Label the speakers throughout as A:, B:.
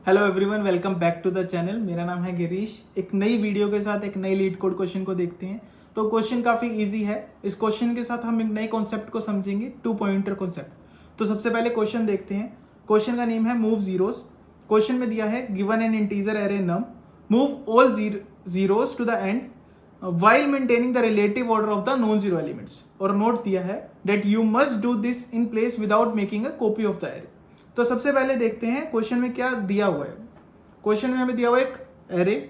A: Hello everyone, welcome back to the channel. मेरा नाम है गिरीश। एक नई वीडियो के साथ एक नई लीड कोड क्वेश्चन को देखते हैं। तो क्वेश्चन काफ़ी इजी है। इस क्वेश्चन के साथ हम एक नए कॉन्सेप्ट को समझेंगे, 2 पॉइंटर कॉन्सेप्ट। तो सबसे पहले क्वेश्चन देखते हैं। क्वेश्चन का नेम है मूव जीरोस। क्वेश्चन में दिया है given an integer array num, move all zeros to the end while maintaining the relative order of the non-zero elements। और नोट दिया है that you must do this in place without making a copy of the array। तो सबसे पहले देखते हैं question में क्या दिया हुआ है। क्वेश्चन में हमें दिया हुआ है एक एरे,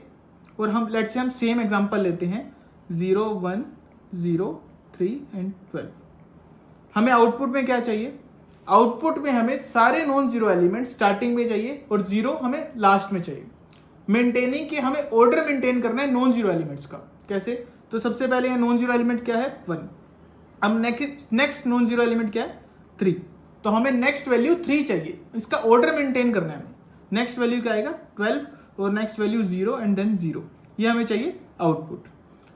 A: और हम लेट्स से हम सेम एग्जांपल लेते हैं 0 1 0 3 एंड 12। हमें आउटपुट में क्या चाहिए? आउटपुट में हमें सारे नॉन जीरो एलिमेंट स्टार्टिंग में चाहिए और जीरो हमें लास्ट में चाहिए। मेंटेनिंग के हमें ऑर्डर मेंटेन करना है नॉन जीरो एलिमेंट्स का। कैसे? तो सबसे पहले यहाँ नॉन जीरो एलिमेंट क्या है? 1। अब नेक्स्ट नॉन जीरो एलिमेंट क्या है? 3। तो हमें नेक्स्ट वैल्यू 3 चाहिए। इसका ऑर्डर मेंटेन करना है हमें। नेक्स्ट वैल्यू क्या आएगा? 12, और नेक्स्ट वैल्यू 0 एंड देन 0। ये हमें चाहिए आउटपुट।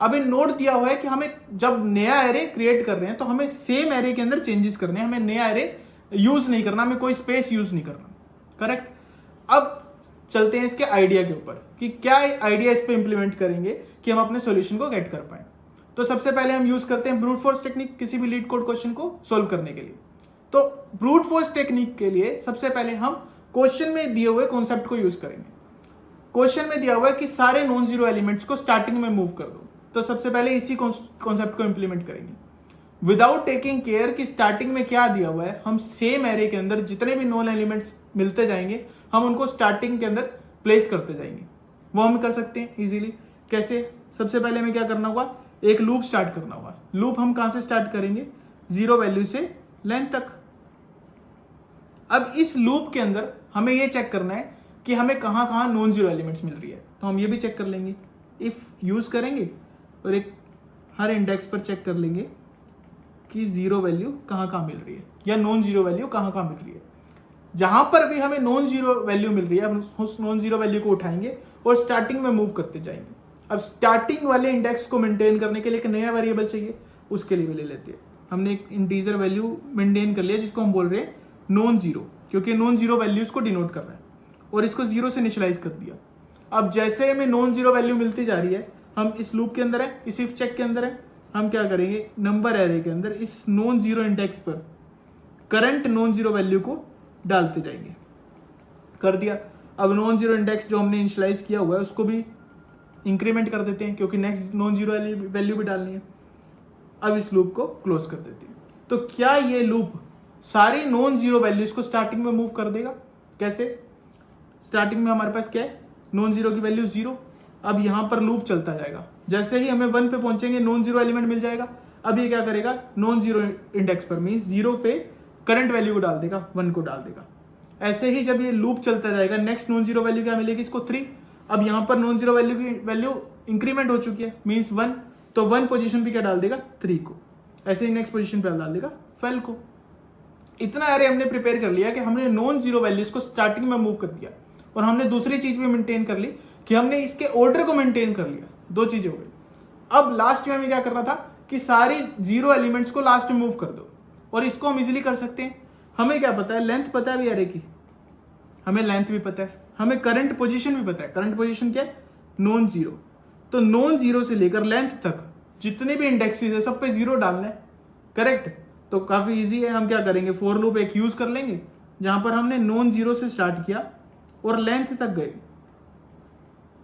A: अब इन नोट दिया हुआ है कि हमें जब नया एरे क्रिएट कर रहे हैं तो हमें सेम एरे के अंदर चेंजेस करने हैं। हमें नया एरे यूज नहीं करना, हमें कोई स्पेस यूज नहीं करना। करेक्ट? अब चलते हैं इसके आइडिया के ऊपर कि क्या आइडिया इस पे इंप्लीमेंट करेंगे कि हम अपने सॉल्यूशन को गेट कर पाए। तो सबसे पहले हम यूज करते हैं ब्रूट फोर्स टेक्निक किसी भी लीड कोड क्वेश्चन को सॉल्व करने के लिए। तो ब्रूट फोर्स टेक्निक के लिए सबसे पहले हम क्वेश्चन में दिए हुए कॉन्सेप्ट को यूज करेंगे। क्वेश्चन में दिया हुआ है कि सारे नॉन जीरो एलिमेंट्स को स्टार्टिंग में मूव कर दो। तो सबसे पहले इसी कॉन्सेप्ट को इंप्लीमेंट करेंगे विदाउट टेकिंग केयर कि स्टार्टिंग में क्या दिया हुआ है। हम सेम एरे के अंदर जितने भी नॉन एलिमेंट्स मिलते जाएंगे हम उनको स्टार्टिंग के अंदर प्लेस करते जाएंगे। वो हम कर सकते हैं इजीली। कैसे? सबसे पहले हमें क्या करना होगा? एक लूप स्टार्ट करना होगा। लूप हम कहां से स्टार्ट करेंगे? 0 वैल्यू से लेंथ तक। अब इस लूप के अंदर हमें यह चेक करना है कि हमें कहां कहां नॉन जीरो एलिमेंट्स मिल रही है। तो हम ये भी चेक कर लेंगे, इफ यूज करेंगे और एक हर इंडेक्स पर चेक कर लेंगे कि 0 वैल्यू कहां कहां मिल रही है या नॉन जीरो वैल्यू कहां कहां मिल रही है। जहां पर भी हमें नॉन जीरो वैल्यू मिल रही है हम उस नॉन जीरो वैल्यू को उठाएंगे और स्टार्टिंग में मूव करते जाएंगे। अब स्टार्टिंग वाले इंडेक्स को मेंटेन करने के लिए एक नया वेरिएबल चाहिए, उसके लिए भी ले लेते हैं। हमने एक इंटीजर वैल्यू मेंटेन कर लिया जिसको हम बोल रहे हैं नॉन जीरो, क्योंकि नॉन जीरो वैल्यूज को डिनोट कर रहा है, और इसको 0 से इनिशियलाइज कर दिया। अब जैसे हमें नॉन जीरो वैल्यू मिलती जा रही है, हम इस लूप के अंदर है, इस इफ चेक के अंदर है, हम क्या करेंगे? नंबर एरे के अंदर इस नॉन जीरो इंडेक्स पर करंट नॉन जीरो वैल्यू को डालते जाएंगे। कर दिया। अब नॉन जीरो इंडेक्स जो हमने इनिशियलाइज किया हुआ है उसको भी इंक्रीमेंट कर देते हैं, क्योंकि नेक्स्ट नॉन जीरो वैल्यू भी डालनी है। अब इस लूप को क्लोज कर देते हैं। तो क्या ये लूप सारी नॉन जीरो वैल्यूज को स्टार्टिंग में मूव कर देगा? कैसे? स्टार्टिंग में हमारे पास क्या है? नॉन जीरो की वैल्यू 0। अब यहां पर लूप चलता जाएगा। जैसे ही हमें 1 पे पहुंचेंगे नॉन जीरो एलिमेंट मिल जाएगा। अब ये क्या करेगा? नॉन जीरो इंडेक्स पर मींस 0 पे करंट वैल्यू को डाल देगा, 1 को डाल देगा। ऐसे ही जब ये लूप चलता जाएगा नेक्स्ट नॉन जीरो वैल्यू क्या मिलेगी? इसको 3। अब यहां पर नॉन जीरो वैल्यू की वैल्यू इंक्रीमेंट हो चुकी है मींस 1, तो 1 पोजीशन पे क्या डाल देगा? 3 को। ऐसे ही नेक्स्ट पोजीशन पे डाल देगा 12 को। इतना एरे हमने प्रिपेयर कर लिया कि हमने नॉन जीरो वैल्यूज को स्टार्टिंग में मूव कर दिया, और हमने दूसरी चीज भी मेंटेन कर ली कि हमने इसके ऑर्डर को मेंटेन कर लिया। 2 चीजें हो गई। अब लास्ट में हमें क्या करना था कि सारी जीरो एलिमेंट्स को लास्ट में मूव कर दो, और इसको हम इजीली कर सकते हैं। हमें क्या पता है? लेंथ पता है भी एरे की, हमें लेंथ भी पता है, हमें करंट पोजीशन भी पता है। करंट पोजीशन क्या है? Non zero. तो नॉन जीरो से लेकर लेंथ तक जितने भी इंडेक्सेस है सब पे 0 डालना है। करेक्ट? तो काफी इजी है। हम क्या करेंगे? फॉर लूप एक यूज कर लेंगे जहां पर हमने नॉन जीरो से स्टार्ट किया और लेंथ तक गए,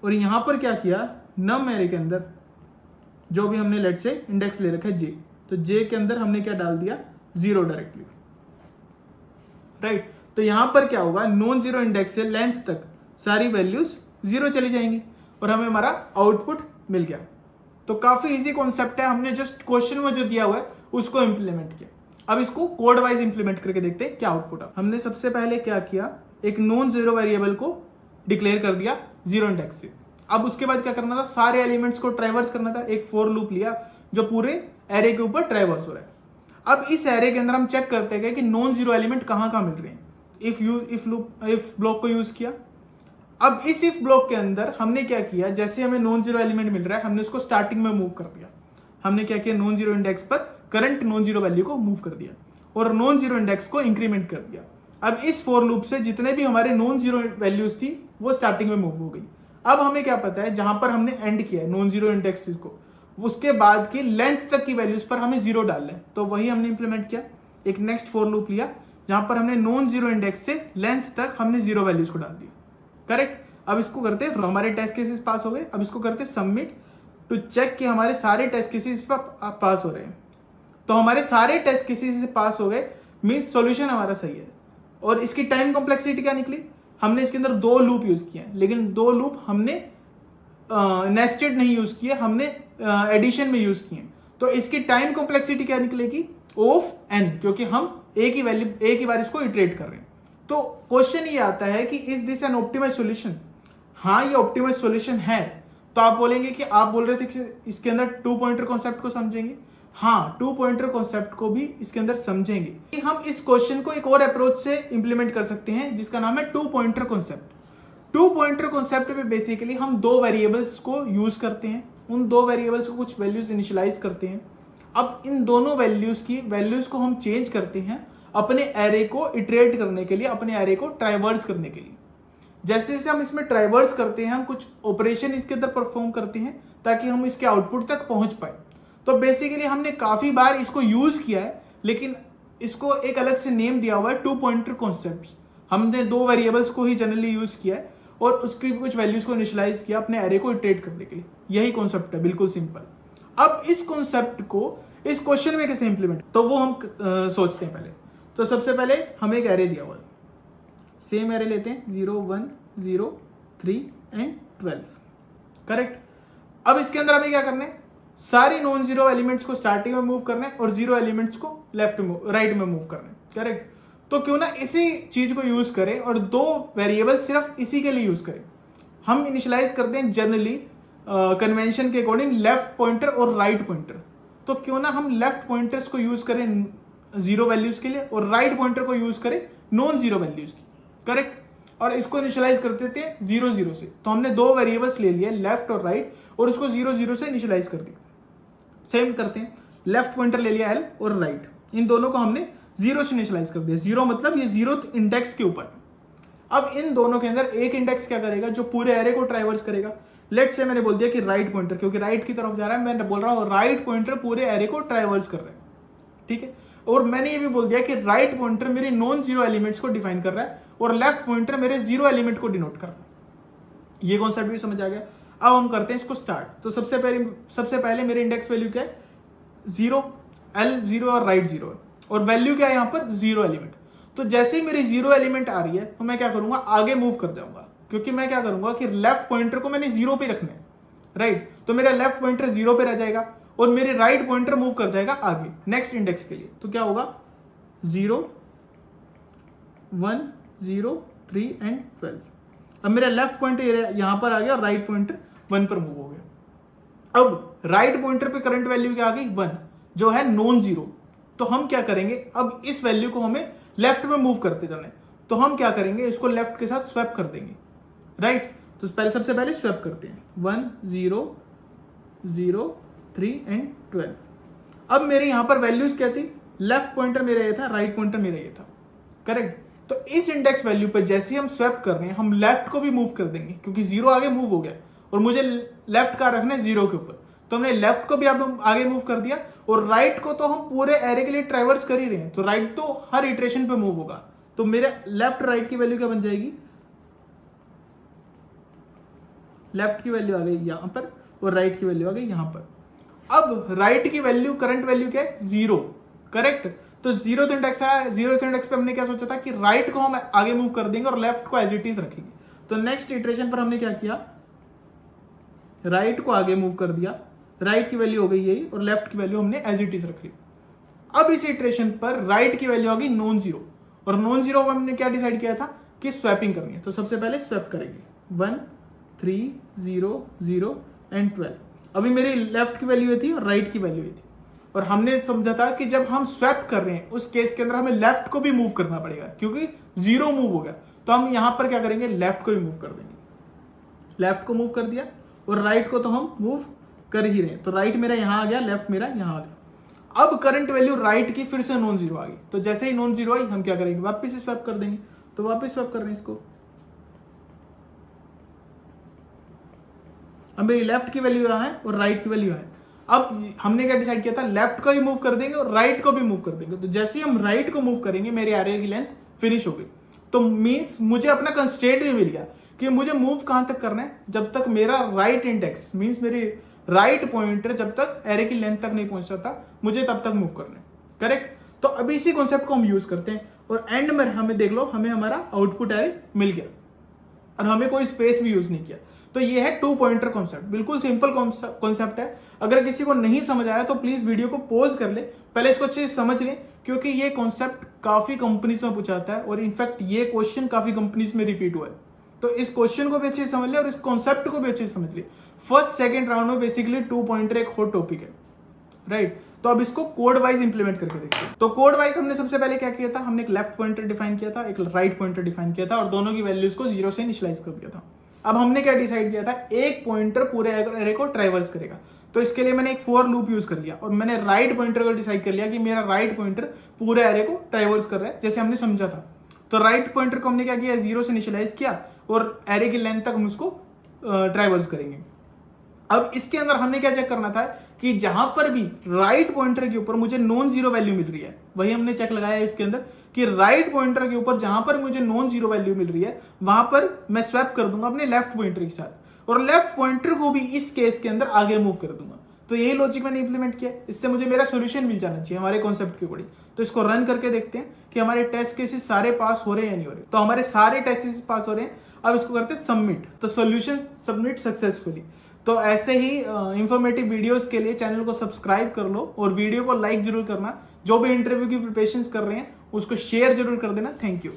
A: और यहां पर क्या किया? नम एरे के अंदर जो भी हमने लेट से इंडेक्स ले रखा है j, तो j के अंदर हमने क्या डाल दिया? 0 डायरेक्टली। राइट? तो यहां पर क्या होगा? नॉन जीरो इंडेक्स से लेंथ तक सारी वैल्यूज 0 चली जाएंगी और हमें हमारा आउटपुट मिल गया। तो काफी इजी कॉन्सेप्ट है। हमने जस्ट क्वेश्चन में जो दिया हुआ है उसको इंप्लीमेंट किया। अब इसको कोड वाइज इंप्लीमेंट करके देखते हैं क्या आउटपुट है। हमने सबसे पहले क्या किया? एक नॉन जीरो वेरिएबल को डिक्लेयर कर दिया 0 इंडेक्स से। अब उसके बाद क्या करना था? सारे एलिमेंट्स को ट्रैवर्स करना था। एक फॉर लूप लिया जो पूरे एरे के ऊपर ट्रैवर्स हो रहा है। अब इस एरे के अंदर हम चेक करते हैं कि नॉन जीरो एलिमेंट कहां कहां मिल रहे हैं। इफ ब्लॉक को यूज किया। अब इस इफ ब्लॉक के अंदर हमने क्या किया? जैसे हमें नॉन जीरो एलिमेंट मिल रहा है हमने उसको स्टार्टिंग में मूव कर दिया। हमने क्या किया? नॉन जीरो इंडेक्स पर करंट नॉन जीरो वैल्यू को मूव कर दिया और नॉन जीरो इंडेक्स को इंक्रीमेंट कर दिया। अब इस फॉर लूप से जितने भी हमारे नॉन जीरो वैल्यूज थी वो स्टार्टिंग में मूव हो गई। अब हमें क्या पता है, जहां पर हमने एंड किया है नॉन जीरो इंडेक्स को, उसके बाद की लेंथ तक की वैल्यूज पर हमें जीरो डालना है। तो वही हमने इंप्लीमेंट किया, एक नेक्स्ट फॉर लूप लिया जहां पर हमने नॉन जीरो इंडेक्स से लेंथ तक हमने जीरो वैल्यूज को डाल दिया। करेक्ट। अब इसको करते हैं, तो हमारे टेस्ट केसेस पास हो गए। अब इसको करते हैं सबमिट टू चेक कि हमारे सारे टेस्ट केसेस पास हो रहे हैं। तो हमारे सारे टेस्ट केसेस पास हो गए, मीन्स सॉल्यूशन हमारा सही है। और इसकी टाइम कॉम्प्लेक्सिटी क्या निकली, हमने इसके अंदर 2 लूप यूज किए हैं, लेकिन 2 लूप हमने नेस्टेड नहीं यूज किए, हमने एडिशन में यूज किए। तो इसकी टाइम कॉम्प्लेक्सिटी क्या निकलेगी, ऑफ n, क्योंकि हम एक ही बार इसको इटरेट कर रहे हैं। तो क्वेश्चन ये आता है कि is this an optimise solution. हाँ, ये ऑप्टिमाइज सॉल्यूशन है। तो आप बोलेंगे कि आप बोल रहे थे कि इसके अंदर 2 पॉइंटर कॉन्सेप्ट को समझेंगे। हाँ, 2 पॉइंटर कॉन्सेप्ट को भी इसके अंदर समझेंगे। कि हम इस क्वेश्चन को एक और अप्रोच से इंप्लीमेंट कर सकते हैं जिसका नाम है 2 पॉइंटर कॉन्सेप्ट। 2 पॉइंटर कॉन्सेप्ट में बेसिकली हम 2 वेरिएबल्स को यूज करते हैं, उन 2 वेरिएबल्स को कुछ वैल्यूज इनिशियलाइज करते हैं। अब इन दोनों वैल्यूज को हम चेंज करते हैं अपने एरे को इटरेट करने के लिए, अपने एरे को ट्राइवर्स करने के लिए। जैसे जैसे हम इसमें ट्राइवर्स करते हैं, हम कुछ ऑपरेशन इसके अंदर परफॉर्म करते हैं ताकि हम इसके आउटपुट तक पहुंच पाए। तो बेसिकली हमने काफी बार इसको यूज किया है, लेकिन इसको एक अलग से नेम दिया हुआ है 2 पॉइंटर कॉन्सेप्ट। हमने 2 वेरिएबल्स को ही जनरली यूज किया है और उसकी कुछ वैल्यूज को इनिशियलाइज किया अपने एरे को इटरेट करने के लिए। यही कॉन्सेप्ट है, बिल्कुल सिंपल। अब इस कॉन्सेप्ट को इस क्वेश्चन में कैसे इंप्लीमेंट, तो वो हम सोचते हैं पहले। तो सबसे पहले हमें एक एरे दिया हुआ है, सेम एरे लेते हैं 0 1 0 3 एंड 12। करेक्ट। अब इसके अंदर हमें क्या करना है, सारी नॉन जीरो एलिमेंट्स को स्टार्टिंग में मूव करना है और जीरो एलिमेंट्स को राइट में मूव करना है। करेक्ट। तो क्यों ना इसी चीज को यूज करें और 2 वेरिएबल सिर्फ इसी के लिए यूज करें। हम इनिशियलाइज करते हैं जनरली कन्वेंशन के अकॉर्डिंग लेफ्ट पॉइंटर और राइट पॉइंटर। तो क्यों ना हम लेफ्ट पॉइंटर्स को यूज करें जीरो वैल्यूज के लिए और राइट पॉइंटर को यूज करें नॉन जीरो वैल्यूज की। करेक्ट। और इसको इनिशियलाइज करते थे 0 0 से। तो हमने 2 वेरिएबल्स ले लिए, लेफ्ट और राइट, और उसको 0 0 से इनिशियलाइज कर दिया। सेम करते हैं, लेफ्ट पॉइंटर ले लिया L और राइट, इन दोनों को हमने 0 से इनिशियलाइज कर दिया। 0 मतलब ये 0th इंडेक्स के ऊपर। अब इन दोनों के अंदर एक इंडेक्स क्या करेगा, जो पूरे एरे को ट्राइवर्स करेगा। लेट्स से मैंने बोल दिया कि राइट पॉइंटर, क्योंकि राइट की तरफ जा रहा है, मैं बोल रहा हूँ राइट पॉइंटर पूरे एरे को ट्राइवर्स कर रहा है। ठीक है। और मैंने ये भी बोल दिया कि राइट पॉइंटर मेरे नॉन जीरो एलिमेंट्स को डिफाइन कर रहा है और लेफ्ट पॉइंटर मेरे जीरो एलिमेंट को डिनोट कर रहा है। ये कॉन्सेप्ट भी समझ आ गया। अब हम करते हैं इसको स्टार्ट। तो सबसे पहले मेरे इंडेक्स वैल्यू क्या है, 0, L 0 और राइट 0 है, और वैल्यू क्या है यहाँ पर, 0 एलिमेंट। तो जैसे ही मेरी 0 एलिमेंट आ रही है तो मैं क्या करूंगा, आगे मूव कर जाऊंगा, क्योंकि मैं क्या करूंगा कि लेफ्ट पॉइंटर को मैंने 0 पे रखना है। राइट। तो मेरा लेफ्ट पॉइंटर 0 पे रह जाएगा और मेरे राइट पॉइंटर मूव कर जाएगा आगे नेक्स्ट इंडेक्स के लिए। तो क्या होगा, 0 1 0 3 एंड 12। अब मेरा लेफ्ट पॉइंटर यहां पर आ गया और राइट पॉइंटर 1 पर मूव हो गया। अब राइट पॉइंटर पे करंट वैल्यू क्या आ गई, 1, जो है नॉन जीरो। तो हम क्या करेंगे, अब इस वैल्यू को हमें लेफ्ट में मूव करते जाना है। तो हम क्या करेंगे, इसको लेफ्ट के साथ स्वैप कर देंगे। राइट। तो सबसे पहले स्वैप करते हैं 1 0 0 3 एंड 12। अब मेरे यहां पर वैल्यूज क्या थी, लेफ्ट पॉइंटर मेरा ये था, राइट पॉइंटर मेरा ये था। करेक्ट। तो इस इंडेक्स वैल्यू पर जैसे हम स्वैप कर रहे हैं, हम लेफ्ट को भी मूव कर देंगे, क्योंकि 0 आगे मूव हो गया और मुझे लेफ्ट का रखना है 0 के ऊपर। तो हमने लेफ्ट को भी आगे मूव कर दिया और राइट को तो हम पूरे एरे के लिए ट्राइवर्स कर ही रहे हैं, तो राइट तो हर इटरेशन पे मूव होगा। तो मेरे लेफ्ट राइट की वैल्यू क्या बन जाएगी, लेफ्ट की वैल्यू आ गई यहां पर और राइट की वैल्यू आ गई यहां पर। अब राइट की वैल्यू, करंट वैल्यू क्या है, 0। करेक्ट। तो 0th इंडेक्स है, 0th इंडेक्स पे हमने क्या सोचा था कि राइट को हम आगे मूव कर देंगे और लेफ्ट को एज इट इज रखेंगे। तो नेक्स्ट इटरेशन पर हमने क्या किया, राइट को आगे मूव कर दिया, राइट की वैल्यू हो गई यही और लेफ्ट की वैल्यू हमने एज इट इज रख ली। अब इस इटरेशन पर राइट की वैल्यू आ गई नॉन जीरो, और नॉन जीरो पर हमने क्या डिसाइड किया था कि स्वैपिंग करनी है। तो सबसे पहले स्वैप करेंगे 1 3 0 0 एंड 12। अभी मेरी लेफ्ट की वैल्यू थी और राइट की वैल्यू थी, और हमने समझा था कि जब हम स्वैप कर रहे हैं उस केस के अंदर हमें लेफ्ट को भी मूव करना पड़ेगा, क्योंकि 0 मूव हो गया। तो हम यहां पर क्या करेंगे, लेफ्ट को भी मूव कर देंगे। लेफ्ट को मूव कर दिया और राइट को तो हम मूव कर ही रहे हैं। तो राइट मेरा यहां आ गया, लेफ्ट मेरा यहां आ गया। अब करंट वैल्यू राइट की फिर से नॉन जीरो आ गई, तो जैसे ही नॉन जीरो आई हम क्या करेंगे, वापस से स्वैप कर देंगे। तो वापस स्वैप कर रहे हैं इसको। अब मेरी लेफ्ट की वैल्यू यहाँ है और राइट की वैल्यू है। अब हमने क्या डिसाइड किया था, लेफ्ट को भी मूव कर देंगे और राइट को भी मूव कर देंगे। तो जैसे ही हम राइट को मूव करेंगे मेरे एरे की लेंथ फिनिश हो गई। तो मीन्स मुझे अपना कंस्ट्रेंट भी मिल गया कि मुझे मूव कहां तक करना है, जब तक मेरा राइट इंडेक्स मीन्स मेरी राइट पॉइंटर जब तक एरे की लेंथ तक नहीं पहुंचता था, मुझे तब तक मूव करना है। करेक्ट। तो अभी इसी कॉन्सेप्ट को हम यूज करते हैं और एंड में हमें देख लो, हमें हमारा आउटपुट एरे मिल गया और हमें कोई स्पेस भी यूज नहीं किया। तो ये है टू पॉइंटर कॉन्सेप्ट, बिल्कुल सिंपल कॉन्सेप्ट है। अगर किसी को नहीं समझ आया तो प्लीज वीडियो को पॉज कर ले, पहले इसको अच्छे से समझ ले, क्योंकि ये कॉन्सेप्ट काफी कंपनीज में पूछा जाता है और इनफैक्ट ये क्वेश्चन काफी कंपनीज में रिपीट हुआ है। तो इस क्वेश्चन को भी अच्छे से समझ ले और इस कॉन्सेप्ट को भी अच्छे से समझ ले। फर्स्ट सेकंड राउंड में बेसिकली टू पॉइंटर एक हॉट टॉपिक है, राइट। तो अब इसको कोड वाइज इंप्लीमेंट करके देखते हैं। तो कोड वाइज हमने सबसे पहले क्या किया था, हमने एक लेफ्ट पॉइंटर डिफाइन किया था, एक राइट पॉइंटर डिफाइन किया था और दोनों की वैल्यूज को जीरो से इनिशियलाइज कर दिया था। अब हमने क्या डिसाइड किया था, एक पॉइंटर पूरे एरे को ट्रैवर्स करेगा। तो इसके लिए मैंने एक फॉर लूप यूज कर लिया और मैंने राइट पॉइंटर को डिसाइड कर लिया कि मेरा राइट पॉइंटर पूरे एरे को ट्रैवर्स कर रहा है, जैसे हमने समझा था। तो राइट पॉइंटर को हमने क्या किया, जीरो से इनिशियलाइज किया और एरे की लेंथ तक हम उसको ट्रैवर्स करेंगे। अब इसके अंदर हमने क्या चेक करना था कि जहां पर भी राइट पॉइंटर के ऊपर मुझे नॉन जीरो वैल्यू मिल रही है, वही हमने चेक लगाया है इसके अंदर कि राइट पॉइंटर के ऊपर जहां पर मुझे नॉन जीरो वैल्यू मिल रही है वहां पर मैं स्वैप कर दूंगा अपने लेफ्ट पॉइंटर के साथ और लेफ्ट पॉइंटर को भी इस केस के अंदर आगे मूव कर दूंगा। तो यही लॉजिक मैंने इंप्लीमेंट किया, इससे मुझे मेरा सॉल्यूशन मिल जाना चाहिए हमारे कॉन्सेप्ट के अकॉर्डिंग। तो इसको रन करके देखते हैं कि हमारे टेस्ट केसेस सारे पास हो रहे हैं या नहीं हो रहे। तो हमारे सारे टेस्ट केसेस पास हो रहे हैं। अब इसको करते हैं सबमिट। तो सॉल्यूशन सबमिट सक्सेसफुली। तो ऐसे ही इंफॉर्मेटिव वीडियोस के लिए चैनल को सब्सक्राइब कर लो और वीडियो को लाइक जरूर करना। जो भी इंटरव्यू की प्रिपरेशंस कर रहे हैं उसको शेयर जरूर कर देना। Thank you.